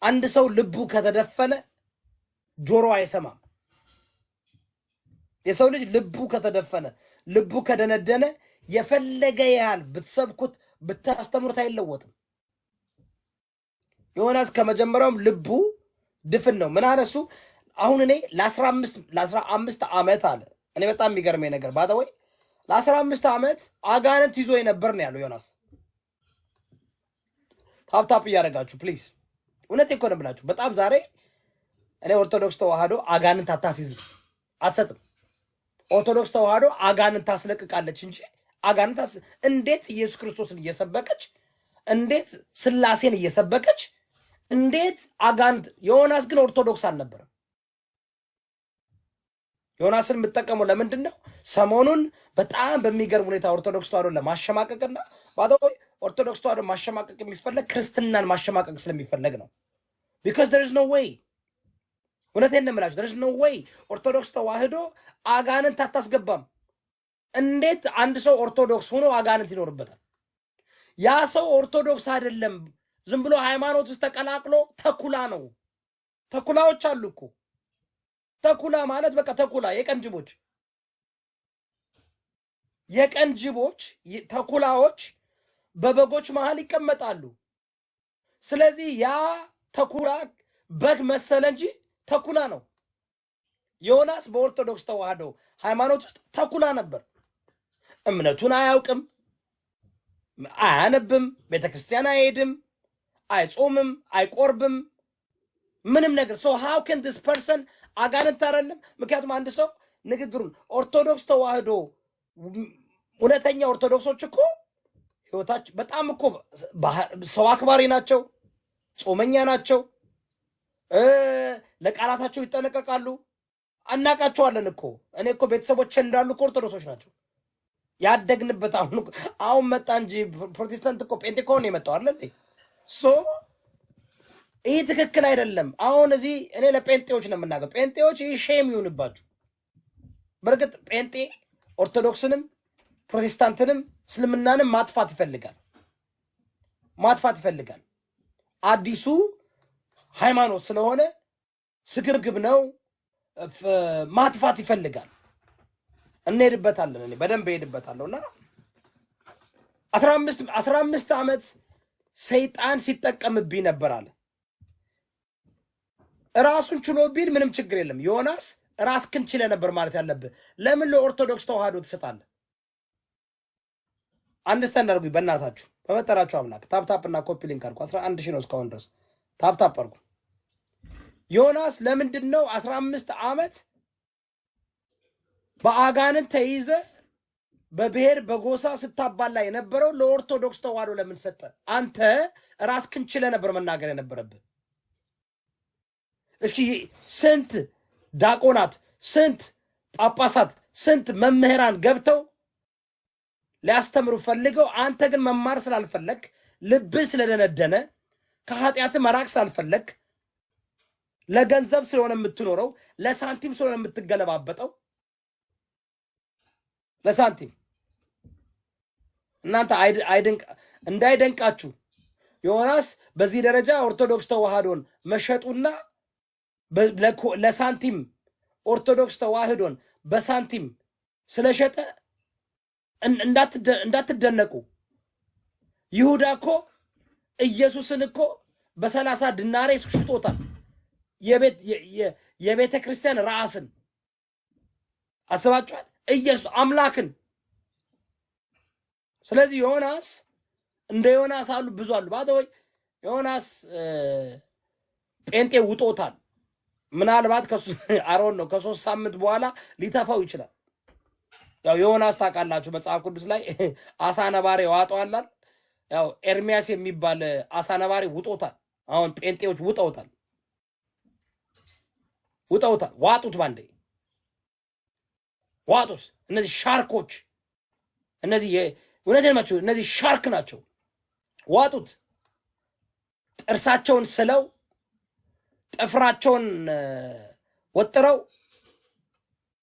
አንድ ሰው ልቡ ከተደፈነ ጆሮ አይሰማም። የሰው ልጅ ልቡ ከተደፈነ ልቡ ከደነደነ የፈለገ ያህል ብትሰብኩት ብታስተምሩት አይለወጥም። ዮናስ ከመጀመሪያውም ልቡ ድፍን ነው። ምን አለ እሱ? አሁን እኔ ለ15 ዓመት አለ። እኔ በጣም የሚገርመኝ ነገር ባታወይ ለ15 ዓመት አጋንንት ይዞ የነበር ነው ያለው ዮናስ። ታፕታፕ እያደረጋችሁ ፕሊዝ። እውነት እኮ ነው ብላችሁ በጣም ዛሬ እኔ ኦርቶዶክስ ተዋህዶ አጋንንት አታስይዝም አትሰጥም። ኦርቶዶክስ ተዋህዶ አጋንንት ታስለቅቃለች እንጂ አጋንንት እንዴት ኢየሱስ ክርስቶስን እየሰበከች እንዴት ስላሴን እየሰበከች እንዴት አጋንንት። ዮናስ ግን ኦርቶዶክስ አልነበረም። ዮናስን የምጠቀመው ለምንድን ነው? ሰሞኑን በጣም በሚገርም ሁኔታ ኦርቶዶክስ ተዋህዶ ለማሸማቀቅና ባዶይ ኦርቶዶክስ ተዋህዶ ማሸማቀቅ የሚፈለግ ክርስትናን ማሸማቀቅ ስለሚፈለግ ነው። because there is no way እውነቴን ነው የምላችሁ there is no way ኦርቶዶክስ ተዋህዶ አጋንንት አታስገባም። እንዴት አንድ ሰው ኦርቶዶክስ ሆኖ አጋንንት ይኖርበታል? ያ ሰው ኦርቶዶክስ አይደለም፣ ዝም ብሎ ሃይማኖት ውስጥ ተቀላቅሎ ተኩላ ነው። ተኩላዎች አሉ እኮ። ተኩላ ማለት በቃ ተኩላ የቀንጅቦች ተኩላዎች በበጎች መሃል ይቀመጣሉ። ስለዚህ ያ ተኩላ በግ መሰለ እንጂ ተኩላ ነው። ዮናስ በኦርቶዶክስ ተዋህዶ ሃይማኖት ውስጥ ተኩላ ነበር። እምነቱን አያውቅም፣ አያነብም፣ ቤተክርስቲያን አይሄድም፣ አይጾምም፣ አይቆርብም፣ ምንም ነገር። so how can this person አጋንንት አይደለም? ምክንያቱም አንድ ሰው ንግግሩን ኦርቶዶክስ ተዋህዶ እውነተኛ ኦርቶዶክሶች እኮ ህይወታቸው በጣም እኮ ሰው አክባሪ ናቸው፣ ጾመኛ ናቸው፣ ለቃላታቸው ይጠነቀቃሉ። አናቃቸዋለን እኮ። እኔ እኮ ቤተሰቦቼ እንዳሉ እኮ ኦርቶዶክሶች ናቸው ያደግንበት። አሁን መጣ እንጂ ፕሮቴስታንት እኮ ጴንጤኮን ነው የመጣው አይደል? ሶ ይህ ትክክል አይደለም። አሁን እዚህ እኔ ለጴንጤዎች ነው የምናገር። ጴንጤዎች ይህ ሼም ይሁንባችሁ። በርግጥ ጴንጤ ኦርቶዶክስንም ፕሮቴስታንትንም እስልምናንም ማጥፋት ይፈልጋል። አዲሱ ሃይማኖት ስለሆነ ስግብግብ ነው፣ ማጥፋት ይፈልጋል። እንሄድበታለን። እኔ በደንብ እሄድበታለሁና 15 ዓመት ሰይጣን ሲጠቀምብኝ ነበር አለ። ራሱን ችሎ ቢል ምንም ችግር የለም። ዮናስ ራስክን ችለ ነበር ማለት ያለብህ። ለምን ለኦርቶዶክስ ተዋህዶ ትሰጣለህ? አንደርስታንድ አድርጉኝ በእናታችሁ በመጠራችሁ አምላክ። ታፕታፕ እና ኮፒ ሊንክ አድርጉ። 11,000 ነው እስካሁን ድረስ። ታፕታፕ አድርጉ። ዮናስ ለምንድን ነው 15 ዓመት በአጋንንት ተይዘ በብሔር በጎሳ ስታባላ የነበረው ለኦርቶዶክስ ተዋህዶ ለምን ሰጠ? አንተ ራስክን ችለ ነበር መናገር የነበረብህ። እሺ ስንት ዳቆናት፣ ስንት ጳጳሳት፣ ስንት መምህራን ገብተው ሊያስተምሩ ፈልገው፣ አንተ ግን መማር ስላልፈለግ፣ ልብህ ስለደነደነ፣ ከኃጢአት መራቅ ስላልፈለግ፣ ለገንዘብ ስለሆነ የምትኖረው፣ ለሳንቲም ስለሆነ የምትገለባበጠው፣ ለሳንቲም እናንተ እንዳይደንቃችሁ ዮናስ በዚህ ደረጃ ኦርቶዶክስ ተዋህዶን መሸጡና ለሳንቲም ኦርቶዶክስ ተዋህዶን በሳንቲም ስለሸጠ እንዳትደነቁ። ይሁዳ እኮ ኢየሱስን እኮ በ30 ዲናር ሽጦታል። የቤተ ክርስቲያን ራስን አስባችኋል? ኢየሱስ አምላክን። ስለዚህ ዮናስ እንደ ዮናስ አሉ ብዙ አሉ። ባደወይ ዮናስ ጴንጤ ውጦታል። ምናልባት አሮን ነው ከ3 ሳምንት በኋላ ሊተፋው ይችላል። ያው ዮናስ ታውቃላችሁ መጽሐፍ ቅዱስ ላይ አሳ ነባሪ ዋጠዋላል። ያው ኤርሚያስ የሚባል አሳ ነባሪ ውጦታል። አሁን ጴንጤዎች ውጠውታል፣ ዋጡት፣ ባንዴ ዋጡት። እነዚህ ሻርኮች፣ እነዚህ እውነቴን ናቸው፣ እነዚህ ሻርክ ናቸው። ዋጡት። ጥርሳቸውን ስለው ጥፍራቸውን ወጥረው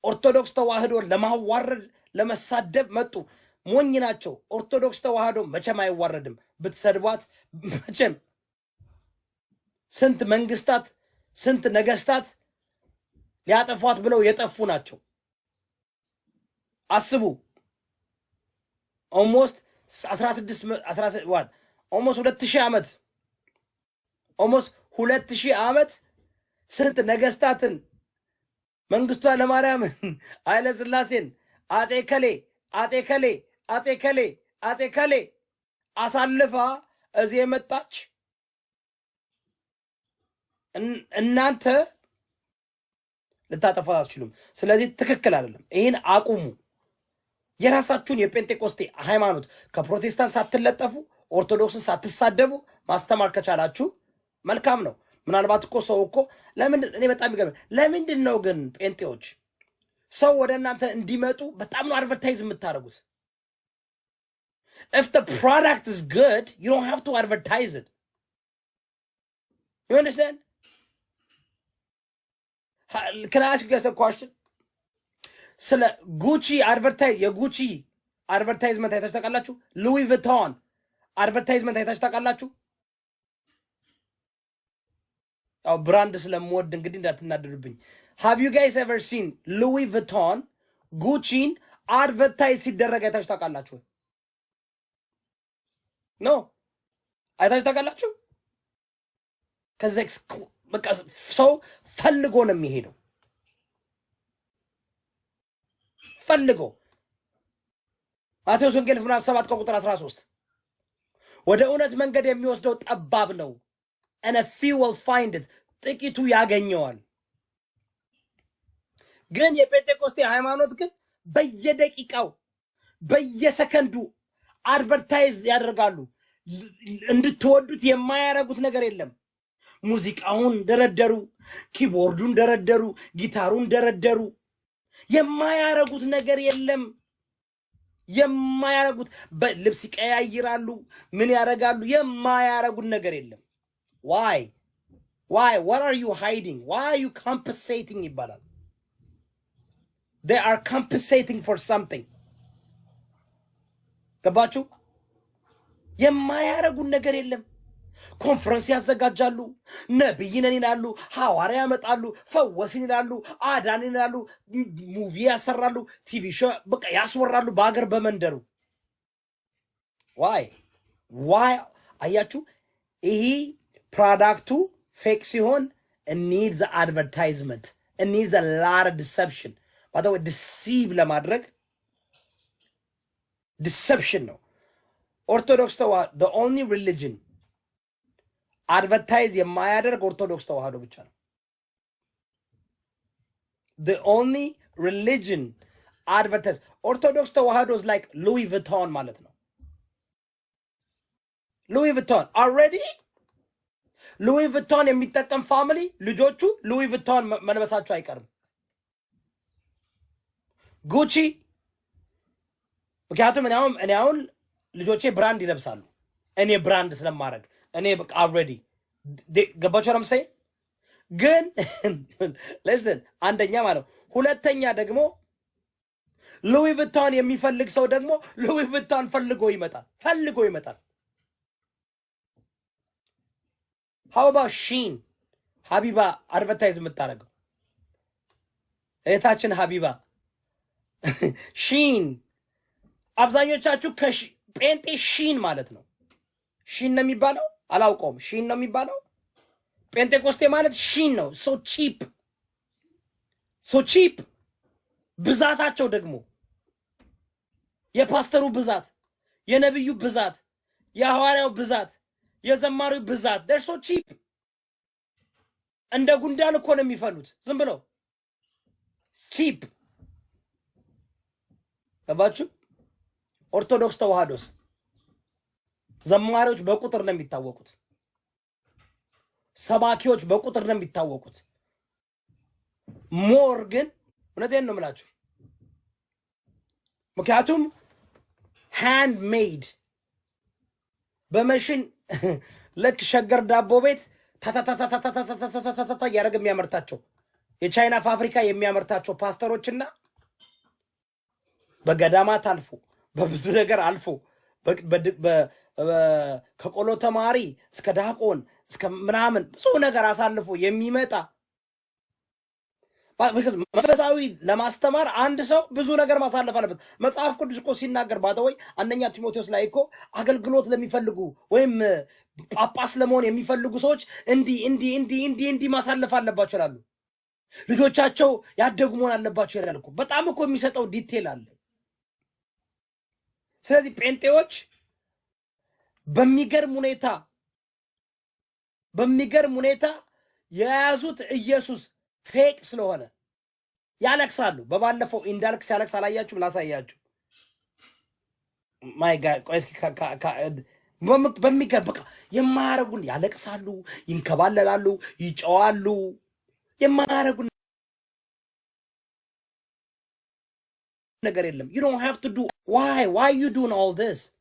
ኦርቶዶክስ ተዋህዶን ለማዋረድ ለመሳደብ መጡ። ሞኝ ናቸው። ኦርቶዶክስ ተዋህዶ መቼም አይዋረድም። ብትሰድቧት መቼም ስንት መንግስታት ስንት ነገስታት ሊያጠፏት ብለው የጠፉ ናቸው። አስቡ። ኦልሞስት 2000 ዓመት ኦልሞስት 2000 ዓመት ስንት ነገስታትን መንግስቱ ኃይለማርያም ኃይለ ሥላሴን አጼ ከሌ አጼ ከሌ አጼ ከሌ አጼ ከሌ አሳልፋ እዚህ የመጣች እናንተ ልታጠፋት አትችሉም። ስለዚህ ትክክል አይደለም። ይህን አቁሙ። የራሳችሁን የጴንጤቆስጤ ሃይማኖት ከፕሮቴስታንት ሳትለጠፉ ኦርቶዶክስን ሳትሳደቡ ማስተማር ከቻላችሁ መልካም ነው። ምናልባት እኮ ሰው እኮ እኔ በጣም ይገርም። ለምንድን ነው ግን ጴንጤዎች ሰው ወደ እናንተ እንዲመጡ በጣም ነው አድቨርታይዝ የምታደርጉት? If the product is good, you don't have to advertise it. You understand? Can I ask you guys a question? ስለ ጉቺ የጉቺ አድቨርታይዝመንት አይታችሁ ታውቃላችሁ? ሉዊ ቪቶን አድቨርታይዝመንት አይታችሁ ታውቃላችሁ? ያው ብራንድ ስለምወድ እንግዲህ እንዳትናደዱብኝ። Have you guys ever seen ሉዊ ቪቶን ጉቺን አድቨርታይዝ ሲደረግ አይታችሁ ታውቃላችሁ? ኖ አይታችሁ ታውቃላችሁ? ከዚህ በቃ ሰው ፈልጎ ነው የሚሄደው። ፈልጎ ማቴዎስ ወንጌል ምዕራፍ 7 ቁጥር 13 ወደ እውነት መንገድ የሚወስደው ጠባብ ነው and a few will find it ጥቂቱ ያገኘዋል። ግን የጴንጤቆስጤ ሃይማኖት ግን በየደቂቃው በየሰከንዱ አድቨርታይዝ ያደርጋሉ። እንድትወዱት የማያረጉት ነገር የለም። ሙዚቃውን ደረደሩ፣ ኪቦርዱን ደረደሩ፣ ጊታሩን ደረደሩ። የማያረጉት ነገር የለም። የማያረጉት በልብስ ይቀያይራሉ፣ ምን ያረጋሉ? የማያረጉት ነገር የለም። why what are you hiding? why are you compensating ይባላል። they are compensating for something። ገባችሁ? የማያረጉት ነገር የለም። ኮንፈረንስ ያዘጋጃሉ፣ ነብይ ነን ይላሉ፣ ሐዋርያ ያመጣሉ፣ ፈወስን ይላሉ፣ አዳን ይላሉ፣ ሙቪ ያሰራሉ፣ ቲቪ ሾው በቃ ያስወራሉ በአገር በመንደሩ። ዋይ አያችሁ? ይሄ ፕሮዳክቱ ፌክ ሲሆን it needs advertisement, it needs a lot of deception። by the way deceive ለማድረግ deception ነው። ኦርቶዶክስ ተዋህዶ the only religion አድቨርታይዝ የማያደርግ ኦርቶዶክስ ተዋህዶ ብቻ ነው። the only religion advertise ኦርቶዶክስ ተዋህዶ is like ሉዊ ቪቶን ማለት ነው። ሉዊ ቪቶን already ሉዊ ቪቶን የሚጠቀም ፋሚሊ ልጆቹ ሉዊ ቪቶን መልበሳቸው አይቀርም። ጉቺ ምክንያቱም እኔ አሁን ልጆቼ ብራንድ ይለብሳሉ። እኔ ብራንድ ስለማድረግ እኔ በቃ already ገባችሁ ነው የምሰይ። ግን listen አንደኛ ማለት ሁለተኛ ደግሞ ሉዊ ቪቶን የሚፈልግ ሰው ደግሞ ሉዊ ቪቶን ፈልጎ ይመጣል። how about ሺን ሀቢባ አድቨርታይዝ የምታደርገው እህታችን ሀቢባ ሺን አብዛኞቻችሁ ጴንጤ ሺን ማለት ነው። ሺን ነው የሚባለው አላውቀውም። ሺን ነው የሚባለው። ጴንጤቆስጤ ማለት ሺን ነው። ሶ ቺፕ ብዛታቸው ደግሞ የፓስተሩ ብዛት፣ የነብዩ ብዛት፣ የሐዋርያው ብዛት፣ የዘማሪው ብዛት ደርሶ ቺፕ እንደ ጉንዳን እኮ ነው የሚፈሉት ዝም ብለው ቺፕ። ገባችሁ? ኦርቶዶክስ ተዋህዶስ ዘማሪዎች በቁጥር ነው የሚታወቁት። ሰባኪዎች በቁጥር ነው የሚታወቁት። ሞር ግን እውነቴን ነው የምላችሁ፣ ምክንያቱም ሃንድ ሜድ በመሽን ልክ ሸገር ዳቦ ቤት ታታታታታታታታታ ያረግ የሚያመርታቸው የቻይና ፋብሪካ የሚያመርታቸው ፓስተሮችና በገዳማት አልፎ በብዙ ነገር አልፎ ከቆሎ ተማሪ እስከ ዳቆን እስከ ምናምን ብዙ ነገር አሳልፎ የሚመጣ መንፈሳዊ ለማስተማር አንድ ሰው ብዙ ነገር ማሳለፍ አለበት። መጽሐፍ ቅዱስ እኮ ሲናገር ባደወይ አንደኛ ቲሞቴዎስ ላይ እኮ አገልግሎት ለሚፈልጉ ወይም ጳጳስ ለመሆን የሚፈልጉ ሰዎች እንዲህ ማሳለፍ አለባቸው ይላሉ። ልጆቻቸው ያደጉ መሆን አለባቸው ይላል እኮ። በጣም እኮ የሚሰጠው ዲቴል አለ። ስለዚህ ጴንጤዎች በሚገርም ሁኔታ የያዙት ኢየሱስ ፌክ ስለሆነ ያለቅሳሉ። በባለፈው እንዳልክ ሲያለቅስ አላያችሁም? ላሳያችሁ። ማይ ጋድ ቆይ እስኪ በሚገርም በቃ የማያረጉን ያለቅሳሉ፣ ይንከባለላሉ፣ ይጨዋሉ። የማያረጉን ነገር የለም። you don't have to do why you doing all this?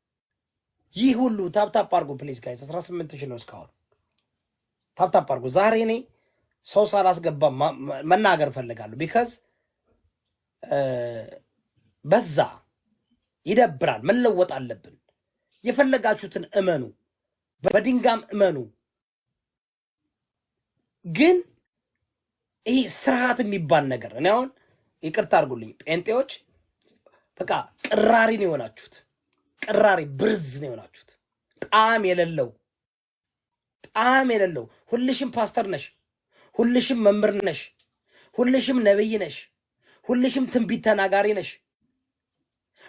ይህ ሁሉ ታፕ አድርጎ ፕሊዝ ጋይስ 18 ነው እስካሁን። ታፕ አድርጎ ዛሬ እኔ ሰው ሳላስገባ መናገር ፈልጋለሁ። ቢካዝ በዛ ይደብራል። መለወጥ አለብን። የፈለጋችሁትን እመኑ፣ በድንጋም እመኑ። ግን ይህ ስርዓት የሚባል ነገር እኔ አሁን ይቅርታ አድርጉልኝ ጴንጤዎች በቃ ቅራሪ ነው የሆናችሁት። ቅራሪ ብርዝ ነው የሆናችሁት። ጣዕም የሌለው ሁልሽም ፓስተር ነሽ፣ ሁልሽም መምህር ነሽ፣ ሁልሽም ነብይ ነሽ፣ ሁልሽም ትንቢት ተናጋሪ ነሽ፣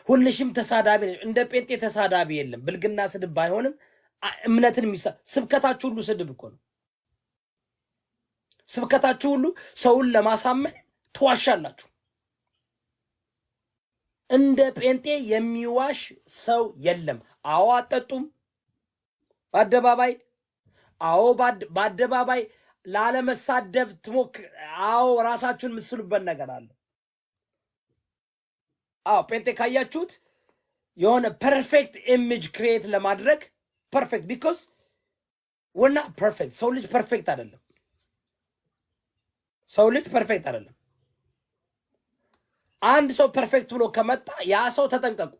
ሁልሽም ተሳዳቢ ነሽ። እንደ ጴንጤ ተሳዳቢ የለም። ብልግና ስድብ ባይሆንም እምነትን ስብከታችሁ ሁሉ ስድብ እኮ ነው። ስብከታችሁ ሁሉ ሰውን ለማሳመን ትዋሻላችሁ። እንደ ጴንጤ የሚዋሽ ሰው የለም። አዎ አጠጡም በአደባባይ፣ አዎ በአደባባይ ላለመሳደብ ትሞክር፣ አዎ ራሳችሁን ምስሉበት ነገር አለ። አዎ ጴንጤ ካያችሁት የሆነ ፐርፌክት ኢሜጅ ክሪኤት ለማድረግ ፐርፌክት ቢኮዝ ወና ፐርፌክት ሰው ልጅ ፐርፌክት አይደለም። ሰው ልጅ ፐርፌክት አይደለም። አንድ ሰው ፐርፌክት ብሎ ከመጣ ያ ሰው ተጠንቀቁ።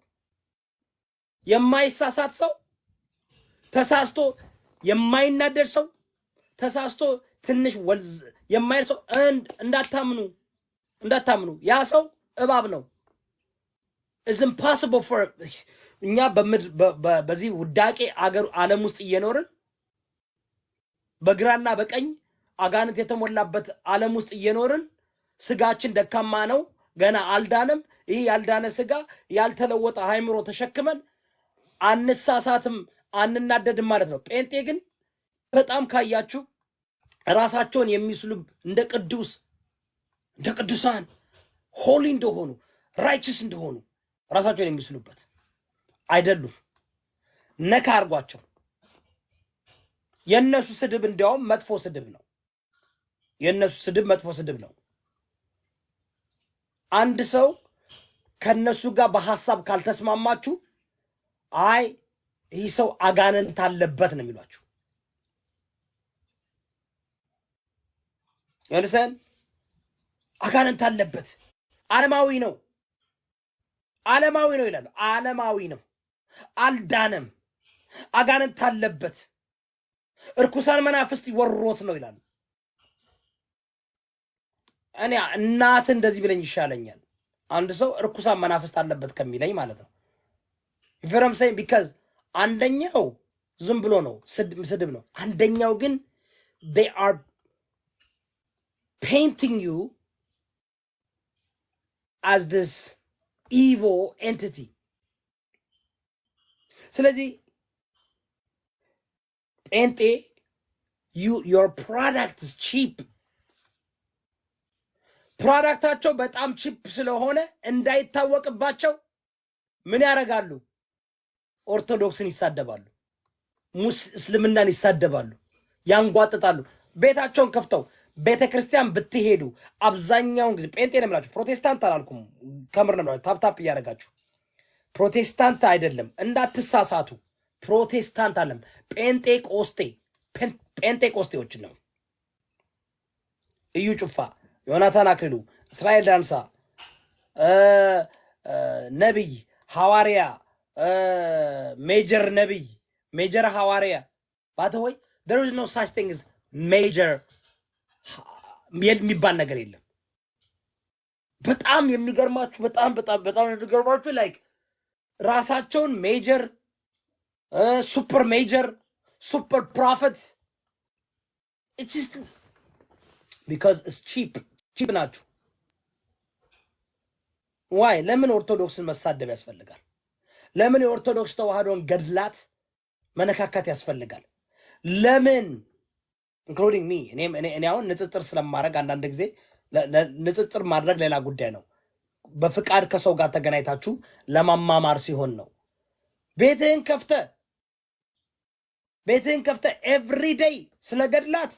የማይሳሳት ሰው፣ ተሳስቶ የማይናደድ ሰው፣ ተሳስቶ ትንሽ ወልዝ የማይል ሰው እንዳታምኑ። ያ ሰው እባብ ነው። is impossible for እኛ በዚህ ውዳቄ አገር ዓለም ውስጥ እየኖርን በግራና በቀኝ አጋንንት የተሞላበት ዓለም ውስጥ እየኖርን ስጋችን ደካማ ነው፣ ገና አልዳንም። ይህ ያልዳነ ስጋ ያልተለወጠ ሃይምሮ ተሸክመን አንሳሳትም፣ አንናደድም ማለት ነው። ጴንጤ ግን በጣም ካያችሁ ራሳቸውን የሚስሉ እንደ ቅዱሳን ሆሊ እንደሆኑ ራይቸስ እንደሆኑ ራሳቸውን የሚስሉበት አይደሉም። ነካ አርጓቸው። የነሱ ስድብ እንዲያውም መጥፎ ስድብ ነው። የነሱ ስድብ መጥፎ ስድብ ነው። አንድ ሰው ከነሱ ጋር በሐሳብ ካልተስማማችሁ አይ ይህ ሰው አጋንንት አለበት ነው የሚሏችሁ። ያልሰን አጋንንት አለበት፣ ዓለማዊ ነው ይላሉ። ዓለማዊ ነው፣ አልዳነም፣ አጋንንት አለበት፣ እርኩሳን መናፍስት ወሮት ነው ይላሉ። እኔ እናት እንደዚህ ብለኝ ይሻለኛል አንድ ሰው እርኩሳን መናፍስት አለበት ከሚለኝ ማለት ነው። ይፈረም ሳይ ቢካዝ አንደኛው ዝም ብሎ ነው ስድብ ነው። አንደኛው ግን they are painting you as this evil entity. ስለዚህ ጴንጤ your product is cheap. ፕሮዳክታቸው በጣም ቺፕ ስለሆነ እንዳይታወቅባቸው ምን ያደርጋሉ? ኦርቶዶክስን ይሳደባሉ፣ እስልምናን ይሳደባሉ፣ ያንጓጥጣሉ። ቤታቸውን ከፍተው ቤተክርስቲያን ብትሄዱ አብዛኛውን ጊዜ ጴንጤ ነው የምላችሁ፣ ፕሮቴስታንት አላልኩም፣ ከምር ነው የምላችሁ። ታፕ እያደረጋችሁ ፕሮቴስታንት አይደለም እንዳትሳሳቱ። ፕሮቴስታንት አለም ጴንጤቆስቴዎችን ነው። እዩ ጩፋ፣ ዮናታን አክሊሉ፣ እስራኤል ዳንሳ፣ ነቢይ ሐዋርያ፣ ሜጀር ነቢይ፣ ሜጀር ሐዋርያ ባተወይ there is no such thing as major የሚባል ነገር የለም። በጣም የሚገርማችሁ በጣም የሚገርማችሁ ላይክ ራሳቸውን ሜጀር ሱፐር ሜጀር ሱፐር ፕሮፌት it's just because it's cheap ናችሁ። ዋይ ለምን ኦርቶዶክስን መሳደብ ያስፈልጋል? ለምን የኦርቶዶክስ ተዋህዶን ገድላት መነካካት ያስፈልጋል? ለምን including me እኔ አሁን ንጽጽር ስለማድረግ አንዳንድ ጊዜ ንጽጽር ማድረግ ሌላ ጉዳይ ነው። በፍቃድ ከሰው ጋር ተገናኝታችሁ ለማማማር ሲሆን ነው። ቤትህን ከፍተ every day ስለ ገድላት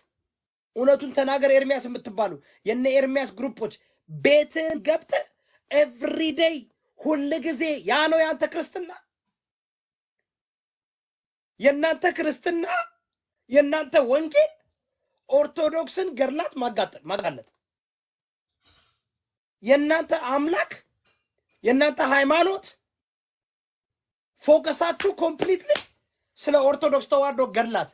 እውነቱን ተናገር ኤርሚያስ የምትባሉ የነ ኤርሚያስ ግሩፖች ቤትህን ገብተ every day ሁሉ ጊዜ ያ ነው ያንተ ክርስትና። የናንተ ክርስትና የናንተ ወንጌል ኦርቶዶክስን ገድላት ማጋለጥ የናንተ አምላክ የናንተ ሃይማኖት ፎከሳችሁ ኮምፕሊትሊ ስለ ኦርቶዶክስ ተዋህዶ ገድላት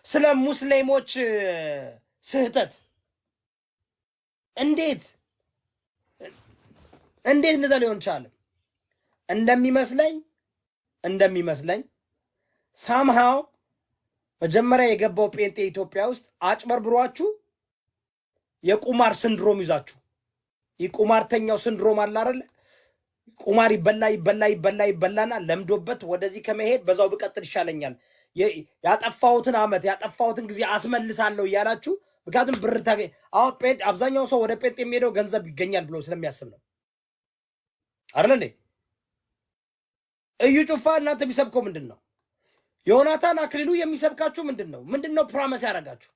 ስለ ሙስሊሞች ስህተት እንዴት እንደዛ ሊሆን ቻለ? እንደሚመስለኝ somehow መጀመሪያ የገባው ጴንጤ ኢትዮጵያ ውስጥ አጭበርብሯችሁ የቁማር ሲንድሮም ይዛችሁ የቁማርተኛው ሲንድሮም አለ አይደል? ቁማር ይበላና ለምዶበት ወደዚህ ከመሄድ በዛው ብቀጥል ይሻለኛል ያጠፋሁትን አመት ያጠፋሁትን ጊዜ አስመልሳለሁ እያላችሁ ምክንያቱም ብር ታገኝ። አሁን ጴንጤ አብዛኛው ሰው ወደ ጴንጤ የሚሄደው ገንዘብ ይገኛል ብሎ ስለሚያስብ ነው አይደል? እዩ ጩፋ እናንተ ቢሰብከው ምንድነው? ዮናታን አክሊሉ የሚሰብካችሁ ምንድነው? ፕሮሚስ ያደርጋችሁ